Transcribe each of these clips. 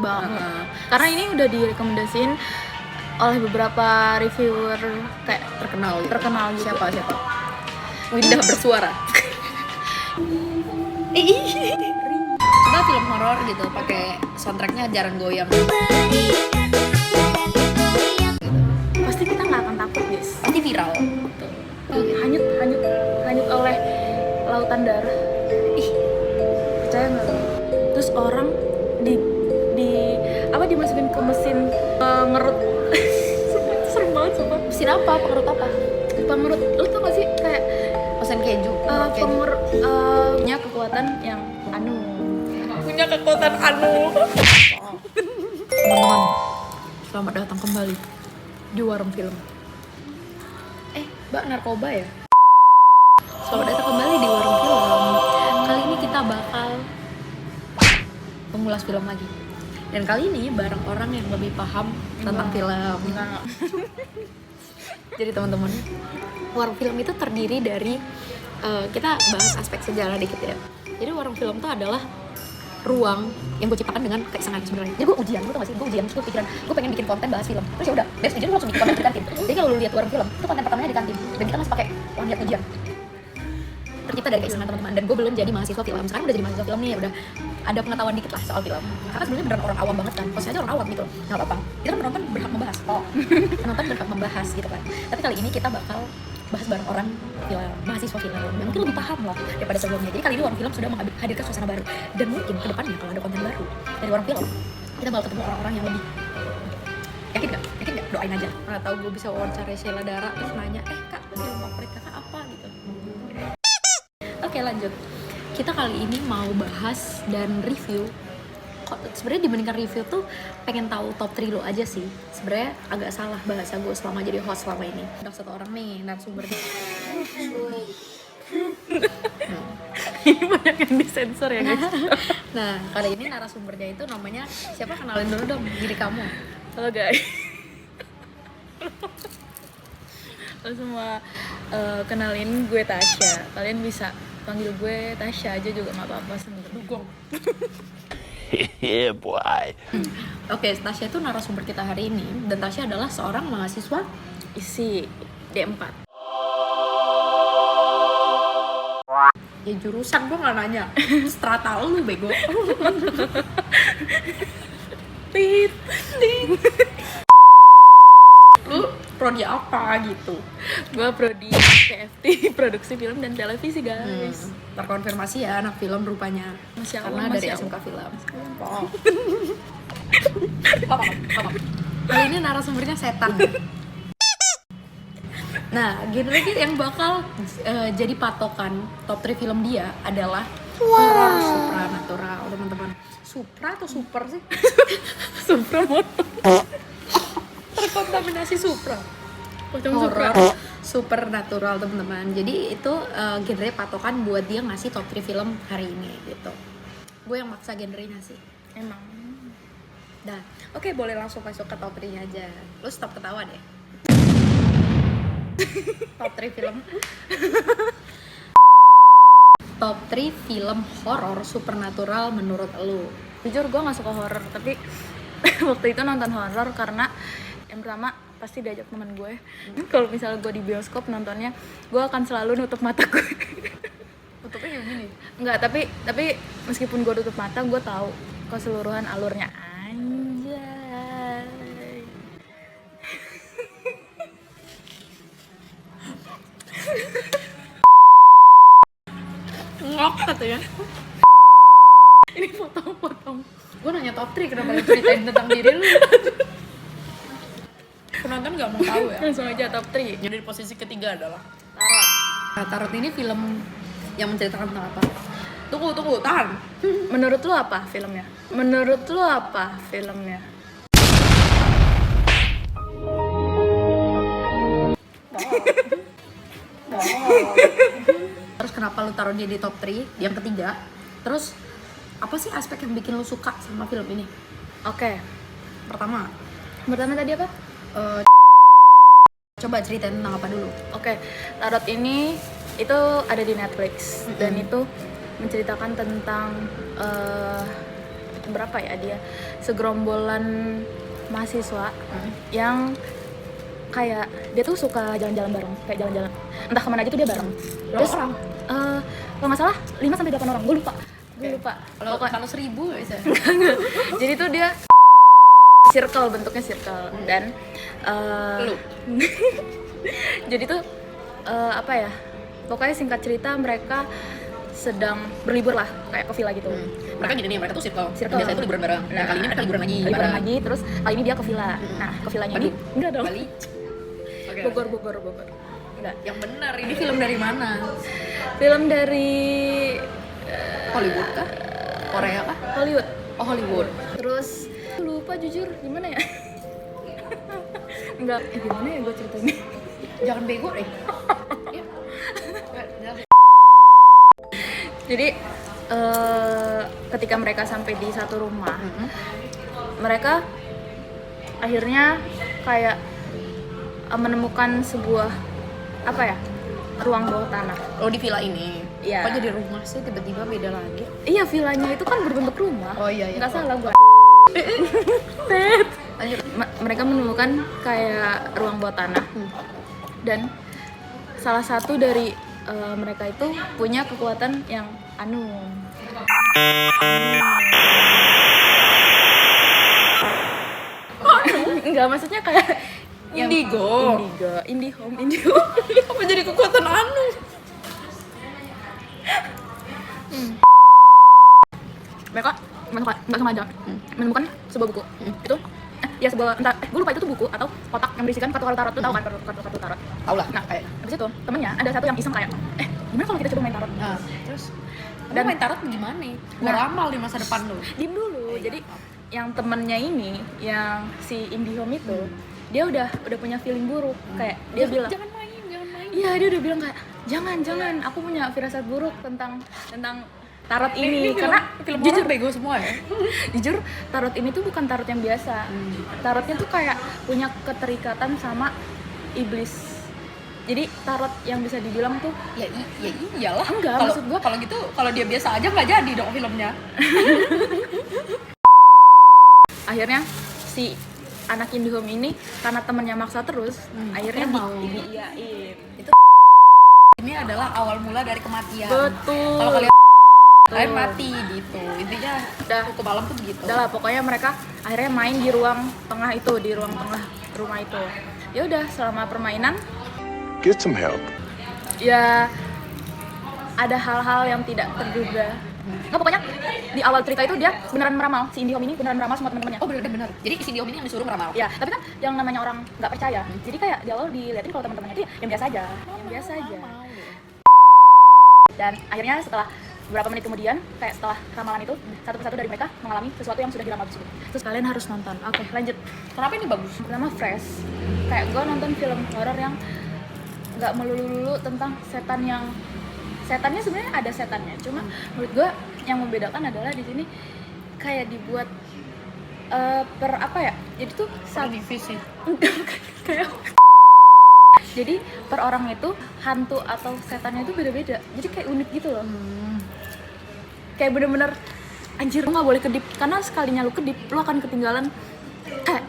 banget. Karena ini udah direkomendasiin oleh beberapa reviewer kayak terkenal gitu. Siapa? Windah bersuara. Coba film horor gitu pakai soundtracknya Jaran Goyang. Pasti kita nggak akan takut, guys. Pasti viral. Tuh. Hanyut oleh lautan darah. Percaya nggak? Terus orang dimasukin ke mesin ngerut. Serem banget sumpah. Mesin apa? Pengerut apa? Pengerut, lu tau gak sih kayak Mesin keju. punya kekuatan yang punya kekuatan Teman-teman, selamat datang kembali di Warung Film. Mbak narkoba ya? Selamat datang kembali di Warung Film. Kali ini kita bakal mengulas film lagi. Dan kali ini bareng orang yang lebih paham tentang film. Enggak. Jadi teman-teman, Warung Film itu terdiri dari kita bahas aspek sejarah dikit ya. Jadi Warung Film itu adalah ruang yang gue ciptakan dengan keisengan sebenarnya. Jadi gue ujian, gue tau gak sih? Gue ujian, terus gue pikiran, gue pengen bikin konten bahas film. Terus ya udah, beres ujian gue langsung bikin konten di kantin. Jadi kalau lu lihat Warung Film, itu konten pertamanya di kantin. Dan kita masih pakai uang niat ujian. Tercipta dari keisengan teman-teman. Dan gue belum jadi mahasiswa film. Sekarang udah jadi mahasiswa film nih, udah ada pengetahuan dikit lah soal film. Karena sebenarnya beneran orang awam banget kan. Kalau saya aja orang awam gitu, nggak apa-apa. Kita kan penonton berhak membahas. Penonton berhak membahas gitu kan. Tapi kali ini kita bakal bahas bareng orang film, mahasiswa film yang mungkin lebih paham lah daripada sebelumnya. Jadi kali ini Warung Film sudah menghadirkan suasana baru. Dan mungkin kedepannya kalau ada konten baru dari Warung Film, kita bakal ketemu orang-orang yang lebih yakin nggak? Doain aja. Nggak tahu gue bisa wawancara Sheila Dara terus nanya, kak film favorit kakak apa gitu. Oke lanjut. Kita kali ini mau bahas dan review. Sebenarnya dibandingkan review tuh pengen tahu top 3 lo aja sih. Sebenarnya agak salah bahasa gue selama jadi host selama ini. Ada satu orang nih narasumbernya. Ini banyak yang disensor ya guys. Nah kali ini narasumbernya itu namanya siapa? Kenalin dulu dong diri kamu. Halo guys. Halo semua, kenalin gue Tasya. Kalian bisa panggil gue Tasya aja juga nggak apa-apa sebenarnya. Dugong. Yeah boy. Oke, Tasya itu narasumber kita hari ini. Dan Tasya adalah seorang mahasiswa Isi D4. ya jurusan, gue nggak nanya. Strata lu bego. Tit. Lu prodi apa gitu? Gue prodi PFT, produksi film dan televisi guys. Terkonfirmasi ya anak film rupanya. Masya Karena Allah, dari Masya SMK Film. Paham. Kali ini narasumbernya setan. Nah, genre yang bakal jadi patokan top 3 film dia adalah horror supranatural, teman-teman. Supra atau super sih? Supra motor. Terkontaminasi supra. Supra. Horror supernatural, teman-teman. Jadi itu genre patokan buat dia ngasih top 3 film hari ini gitu. Gue yang maksa genrenya sih. Emang. Dah, oke, boleh langsung masuk ke top 3-nya aja. Lu stop ketawa deh. Top 3 film. Top 3 film horor supernatural menurut lu. Jujur gue nggak suka horor, tapi waktu itu nonton horor karena yang pertama pasti diajak teman gue. Kalau misalnya gue di bioskop nontonnya, gue akan selalu nutup mata gue. Tutupnya kayak gini. Enggak, tapi meskipun gue tutup mata, gue tahu keseluruhan alurnya. Anjay. Ngok katanya. Ini potong-potong. Gue nanya top 3, kenapa lu ceritain tentang diri lu? Penonton gak mau tahu ya. Langsung aja top 3. Jadi posisi ketiga adalah Tarot. Nah, Tarot ini film yang menceritakan tentang apa? Tunggu, tahan. Menurut lu apa filmnya? Terus kenapa lu taruh dia di top 3? Yang ketiga. Terus apa sih aspek yang bikin lu suka sama film ini? Oke. Pertama Tadi apa? coba ceritain tentang apa dulu. Oke. Tarot ini itu ada di Netflix dan itu menceritakan tentang berapa ya, dia segerombolan mahasiswa yang kayak dia tuh suka jalan-jalan bareng, kayak jalan-jalan entah kemana aja tuh dia bareng. Terus kalau nggak salah 5-8 orang, gue lupa. Kalau 1000 bisa. Jadi tuh dia bentuknya circle dan Lu. jadi tuh apa ya, pokoknya singkat cerita mereka sedang berlibur lah, kayak ke villa gitu. Mereka gini nih, mereka tuh circle. Circle. Biasanya tuh liburan bareng. Dan kali ini mereka liburan lagi. Terus kali ini dia ke villa. Nah, ke villanya ini enggak dong. Bali. Okay. Bogor. Enggak. Yang benar, ini film dari mana? Film dari Hollywood kah? Korea kah? Hollywood. Oh, Hollywood. Terus lupa jujur gimana ya? Enggak, gimana ya gue ceritainnya? Jangan bego deh. Jadi ketika mereka sampai di satu rumah, mereka akhirnya kayak menemukan sebuah apa ya, ruang bawah tanah. Oh, di villa ini. Iya. Kok jadi rumah sih tiba-tiba beda lagi? Iya, villanya itu kan berbentuk rumah. Oh iya. Nggak salah gua. Lanjut. Mereka menemukan kayak ruang bawah tanah. Dan salah satu dari mereka itu punya kekuatan yang enggak, maksudnya kayak Indigo. Indigo. Apa jadi kekuatan anu? Mereka nggak sengaja menemukan sebuah buku. Itu ya sebuah entah gue lupa itu tuh buku atau kotak yang berisikan kartu tarot. Tuh tahu kan kartu tarot? Tahu lah. Nah, kayak habis itu temennya ada satu yang iseng kayak gimana kalau kita coba main tarot? Nah, terus Dan main tarot gimana? Mau ramal di masa depan lu. Diem dulu. Jadi yang temennya ini, yang si IndiHome itu, dia udah punya feeling buruk. Kayak dia bilang, Jangan main. iya, dia udah bilang kayak jangan, aku punya firasat buruk tentang tarot ini. Karena film jujur bego semua ya. jujur tarot ini tuh bukan tarot yang biasa. Tarotnya tuh kayak punya keterikatan sama iblis. Jadi tarot yang bisa dibilang tuh Ya iyalah. Enggak, Kalo- maksud gua kalau gitu, kalau dia biasa aja nggak jadi dong filmnya. akhirnya si anak IndiHome ini karena temennya maksa terus, akhirnya mau. diiyain. Ini adalah awal mula dari kematian. Betul. Kalau kalian mati gitu. Intinya Udah. hukum alam tuh gitu. Udah lah, pokoknya mereka akhirnya main di ruang tengah itu, di ruang tengah rumah itu. Ya udah, selama permainan Get some help. ya ada hal-hal yang tidak terduga. Nggak, pokoknya di awal cerita itu dia beneran meramal, si IndiHome ini beneran meramal semua teman-temannya. Oh benar. Jadi si Diom ini yang disuruh meramal. Ya, tapi kan yang namanya orang nggak percaya. Jadi kayak di awal diliatin kalau teman-temannya itu yang biasa aja. Dan akhirnya setelah beberapa menit kemudian, kayak setelah ramalan itu, satu persatu dari mereka mengalami sesuatu yang sudah diramal tersebut. Terus kalian harus nonton. Oke, lanjut. Kenapa ini bagus? Pertama, fresh. Kayak gue nonton film horor yang nggak melulu tentang setannya sebenarnya ada setannya. Cuma menurut gue yang membedakan adalah di sini kayak dibuat per apa ya? Jadi tuh Divisi. kayak jadi per orang itu hantu atau setannya itu beda-beda. Jadi kayak unik gitu loh. Kayak bener-bener anjir, lu nggak boleh kedip karena sekalinya lu kedip lu akan ketinggalan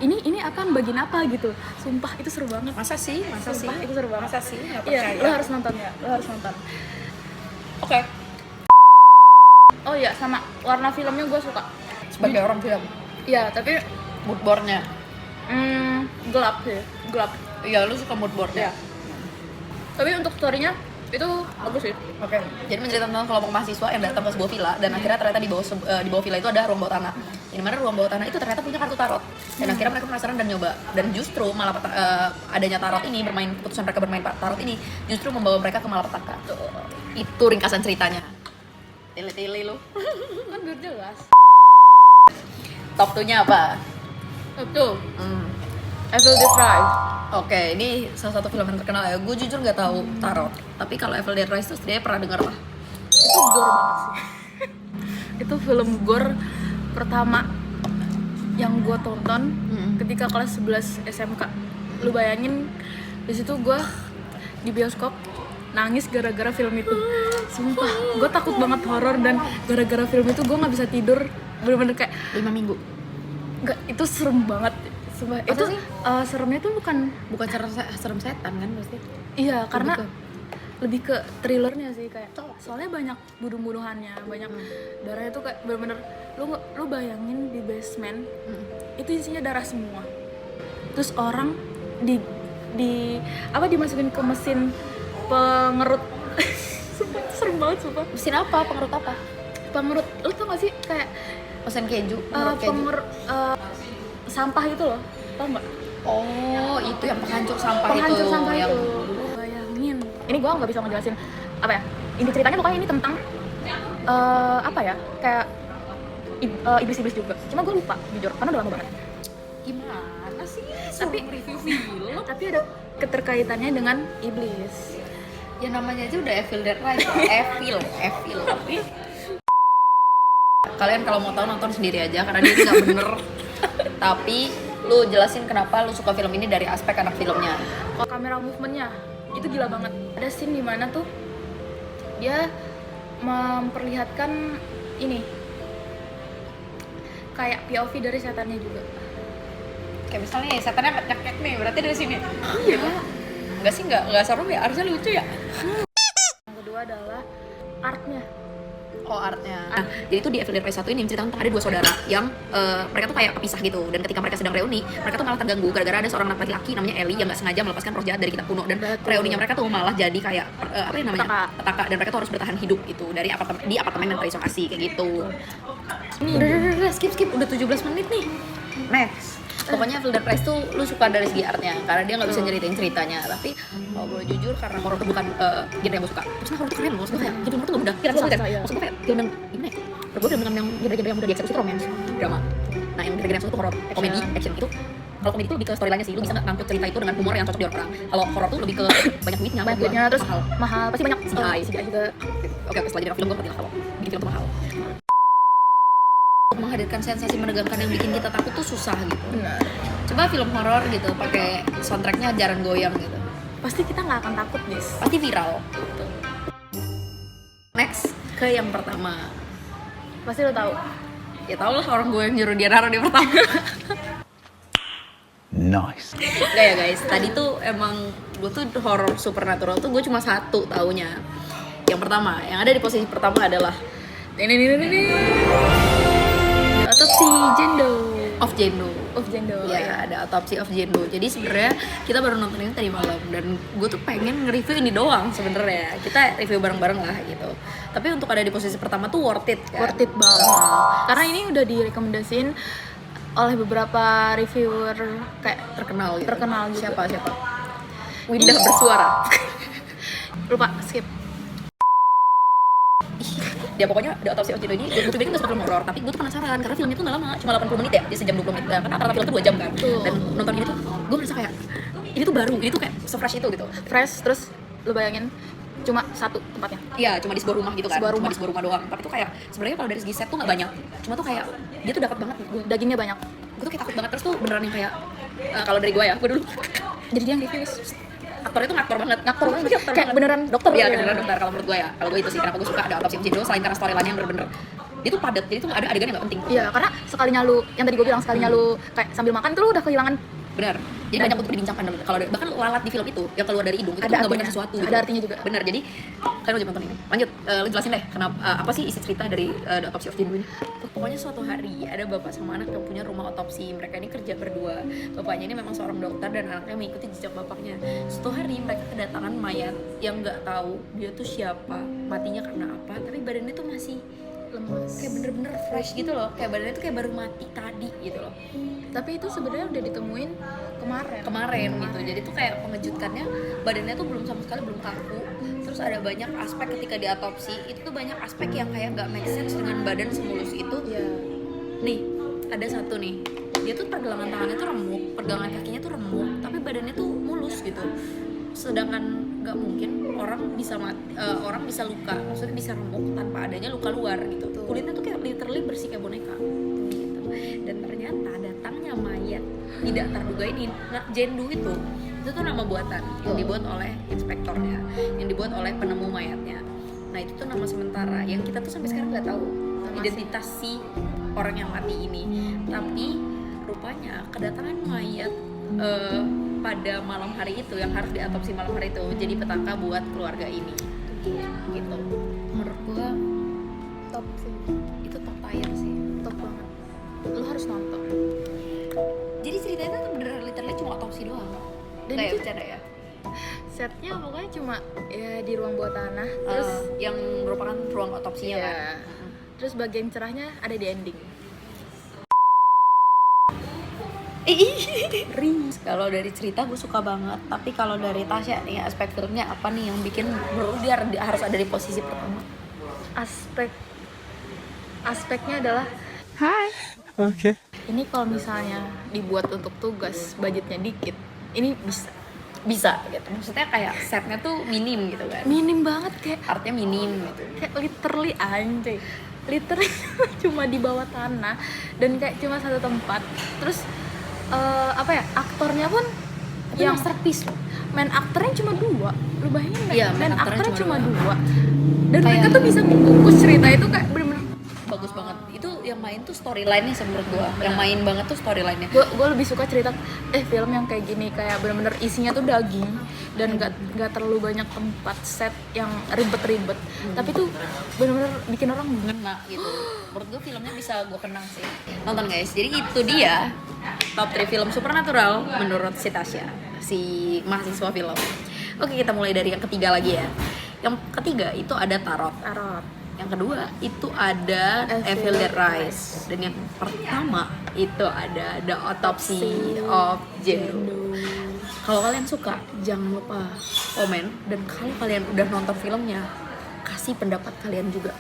ini akan bagian apa gitu. Sumpah itu seru banget. Masa sih? Sumpah itu seru banget. Masa sih? Nggak Iya, percaya. lu harus nonton ya. Lu harus nonton. Oke. Oh iya, sama warna filmnya gue suka. Sebagai orang film, Iya, tapi mood board-nya. gelap sih, gelap. Iya, lu suka mood board-nya. Iya. Tapi untuk story-nya itu bagus sih. Oke. Jadi menceritakan tentang kelompok mahasiswa yang datang ke sebuah villa dan akhirnya ternyata di bawah villa itu ada ruang bawah tanah. Di mana ruang bawah tanah itu ternyata punya kartu tarot. Dan akhirnya mereka penasaran dan nyoba. Dan justru malah adanya tarot ini, keputusan mereka bermain tarot ini justru membawa mereka ke malapetaka. Itu ringkasan ceritanya. Tele-tele lu. Kan biar jelas. Top 2-nya apa? Itu Evil Dead Rise. Oke, ini salah satu film yang terkenal ya. Gue jujur nggak tahu tarot. Tapi kalau Evil Dead Rise tuh setidaknya pernah denger lah. Itu gore banget sih. Itu film gore pertama yang gue tonton ketika kelas 11 SMK. Lu bayangin di situ gue di bioskop nangis gara-gara film itu. Sumpah, gue takut banget horor dan gara-gara film itu gue nggak bisa tidur bener-bener kayak 5 minggu. enggak, itu serem banget. Sumpah, Masa itu sih? seremnya tuh bukan Bukan serem setan kan pasti. iya, karena ke- lebih ke thrillernya sih, kayak soalnya banyak bunuh-bunuhannya, banyak darahnya tuh kayak bener-bener lu bayangin di basement itu isinya darah semua, terus orang di apa dimasukin ke mesin pengerut. Sumpah, itu serem banget sumpah. Mesin apa? Pengerut apa? Pengerut, lu tau gak sih kayak Mesin keju, pengerut keju. pengerut sampah itu loh, tau nggak? Oh, itu yang penghancur sampah Penghancur itu. sampah yang... itu. Bayangin. Ini gua nggak bisa ngejelasin apa ya. Inti ceritanya pokoknya ini tentang apa ya? Kayak iblis-iblis juga. Cuma gue lupa jujur karena udah lama banget. Gimana sih? Tapi review film. Tapi ada keterkaitannya dengan iblis. Ya namanya aja udah Evil Dead Rise. Evil. Tapi kalian kalau mau tahu nonton sendiri aja karena dia nggak bener. Tapi lu jelasin kenapa lu suka film ini dari aspek anak filmnya. Kalau kamera movementnya itu gila banget. Ada scene di mana tuh dia memperlihatkan ini kayak POV dari setannya juga. Kayak misalnya setannya nyek nih, berarti dari sini. Iya. Enggak sih, enggak seru ya, harusnya lucu ya. Yang kedua adalah artnya. Oh, artnya. Nah, jadi itu di Evil Dead Rise 1 ini menceritakan tentang ada 2 saudara yang mereka tuh kayak kepisah gitu, dan ketika mereka sedang reuni, mereka tuh malah terganggu gara-gara ada seorang anak laki-laki namanya Ellie yang nggak sengaja melepaskan roh jahat dari kitab kuno, dan reuninya mereka tuh malah jadi kayak apa yang namanya? Petaka, dan mereka tuh harus bertahan hidup gitu dari apartemen yang terisolasi kayak gitu. Ini Udah skip udah 17 menit nih. Next. Pokoknya Evil Dead Rise tuh lu suka dari segi artnya karena dia nggak bisa nyeritain ceritanya, tapi kalau boleh jujur karena horor tuh bukan genre yang gue suka. Terus horor tuh keren loh, maksud gue kayak jadi horor tuh gak mudah. Kira maksud gue kayak film yang gimana ya? Menurut gue film yang genre-genre yang mudah dieksekusi romance, drama. Nah yang genre-genre yang suka tuh horor, komedi, action itu. Kalau komedi itu lebih ke storyline-nya sih, lu bisa ngangkut cerita itu dengan humor yang cocok di orang. Kalau horor tuh lebih ke banyak duitnya, terus mahal, pasti banyak CGI juga. Oke, setelah jadi film gue ngerti lah kalau bikin film tuh mahal. Menghadirkan sensasi menegangkan yang bikin kita takut tuh susah gitu. Benar. Coba film horor gitu pakai soundtracknya jarang goyang gitu, Pasti kita nggak akan takut, guys. pasti viral gitu. Next ke yang pertama. Pasti lo tahu. Ya tau lah orang gue yang nyuruh dia naruh di pertama. Nice. Enggak ya guys, tadi tuh emang gue tuh horor supernatural tuh gue cuma satu taunya. Yang pertama, yang ada di posisi pertama adalah Ini. Otopsi Of Jendo. Ya. Ya, ada Autopsy of Jendo. Jadi sebenarnya kita baru nonton ini tadi malam dan gue tuh pengen nge-review ini doang sebenarnya. Kita review bareng-bareng lah gitu. Tapi untuk ada di posisi pertama tuh worth it kan? Worth it banget. Karena ini udah direkomendasiin oleh beberapa reviewer kayak Terkenal gitu. Siapa? Windah bersuara. Lupa, skip. Ya pokoknya The Autopsy of Jendo ini gue pikir gak suka film horor, tapi gue tuh penasaran karena filmnya tuh gak lama, cuma 80 menit ya, di sejam 20 menit. Karena rata-rata film tuh 2 jam kan. Dan nonton ini tuh gue merasa kayak ini tuh baru, ini tuh kayak se-fresh itu gitu. Fresh, terus lu bayangin cuma satu tempatnya. Iya, cuma di sebuah rumah gitu kan. Sebuah rumah. Cuma di sebuah rumah doang. Tapi tuh kayak sebenarnya kalau dari segi set tuh nggak banyak. Cuma tuh kayak dia tuh dapat banget. Dagingnya banyak. Gue tuh kayak takut banget, terus tuh beneran yang kayak kalau dari gue ya, gue dulu Jadi dia yang review aktornya tuh ngaktor banget. kayak beneran dokter. Iya, beneran dokter kalau menurut gue ya. Kalau gue itu sih kenapa gue suka ada Autopsy of Jendo selain karena storyline yang bener-bener dia tuh padat, jadi tuh ada adegan yang nggak penting. Iya, karena sekalinya lu yang tadi gue bilang sekalinya lu kayak sambil makan tuh lu udah kehilangan. Benar. Jadi banyak untuk dibincangkan kalau bahkan lalat di film itu yang keluar dari hidung itu Ada tuh nggak artinya. sesuatu. Ada artinya juga. Benar. Jadi kalian wajib nonton ini. Lanjut, lu jelasin deh kenapa apa sih isi cerita dari The Autopsy of Jendo ini? Pokoknya suatu hari ada bapak sama anak yang punya rumah otopsi. Mereka ini kerja berdua. Bapaknya ini memang seorang dokter dan anaknya mengikuti jejak bapaknya. Suatu hari mereka kedatangan mayat yang nggak tahu dia tuh siapa, matinya karena apa, tapi badannya tuh masih lemas, kayak bener-bener fresh gitu loh, kayak badannya tuh kayak baru mati tadi gitu loh. Tapi itu sebenarnya udah ditemuin kemarin Gitu. Jadi tuh kayak mengejutkannya badannya tuh belum sama sekali belum kaku. Terus ada banyak aspek ketika diotopsi itu tuh banyak aspek yang kayak nggak make sense dengan badan semulus itu. Iya. Nih ada satu nih, dia tuh pergelangan tangannya tuh remuk, pergelangan kakinya tuh remuk, tapi badannya tuh mulus gitu. Sedangkan nggak mungkin orang bisa orang bisa luka, maksudnya bisa remuk tanpa adanya luka luar gitu. Kulitnya tuh kayak literally bersih kayak boneka gitu. Dan ternyata datangnya mayat tidak terduga ini, Jendo itu tuh nama buatan yang dibuat oleh inspektornya, yang dibuat oleh penemu mayatnya. Nah itu tuh nama sementara yang kita tuh sampai sekarang nggak tahu identitas si orang yang mati ini. Tapi rupanya kedatangan mayat pada malam hari itu yang harus diotopsi malam hari itu jadi petaka buat keluarga ini. Gitu. Menurut gua Top sih, itu top tier sih. top banget. Lu harus nonton. Jadi ceritanya tuh beneran literally cuma otopsi doang. Dan Kayak itu bercanda ya. setnya pokoknya cuma ya di ruang bawah tanah. Terus yang merupakan ruang otopsinya iya. kan. Terus bagian cerahnya ada di ending. Kalau dari cerita gue suka banget, tapi kalau dari Tasya nih aspek filmnya apa nih yang bikin menurut dia harus ada di posisi pertama? Aspeknya adalah Okay. ini kalau misalnya dibuat untuk tugas budgetnya dikit, ini Bisa gitu, maksudnya kayak setnya tuh minim gitu kan, minim banget, kayak artnya minim gitu. literally anjay, literally cuma di bawah tanah dan kayak cuma satu tempat. Terus apa ya, aktornya pun Tapi yang masterpiece loh. main aktornya cuma 2. Lu bayangin Iya, main main aktornya aktornya cuma cuma 2. Dan Kayak- mereka tuh bisa membungkus cerita itu kayak bener-bener. Bagus banget. Itu yang main tuh storyline-nya sih menurut gua. Yang main banget tuh storyline-nya. Gue lebih suka cerita film yang kayak gini, kayak bener-bener isinya tuh daging dan gak terlalu banyak tempat set yang ribet-ribet, tapi tuh bener-bener bikin orang Ngena gitu. Menurut gua filmnya bisa gua kenang sih. Nonton guys. Jadi itu dia top 3 film supernatural menurut si Tasya, si mahasiswa film. Oke, kita mulai dari yang ketiga lagi ya. Yang ketiga itu ada Tarot. tarot. Yang kedua itu ada Evil Dead Rise. Dan yang pertama itu ada The Autopsy of Jane. Kalau kalian suka, jangan lupa komen. Dan kalau kalian udah nonton filmnya, kasih pendapat kalian juga.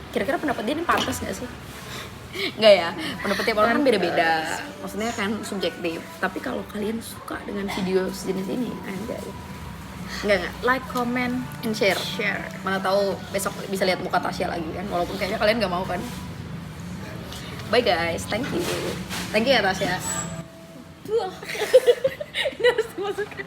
Kira-kira pendapat dia ini pantas gak sih? Enggak ya, pendapat tiap orang kan beda-beda. Maksudnya kan subjektif. Tapi kalau kalian suka dengan video sejenis ini, enggak. Like, comment, And share. share. Mana tahu besok bisa lihat muka Tasya lagi kan, walaupun kayaknya kalian nggak mau kan. Bye guys, thank you ya Tasya. Ini harus dimasukin.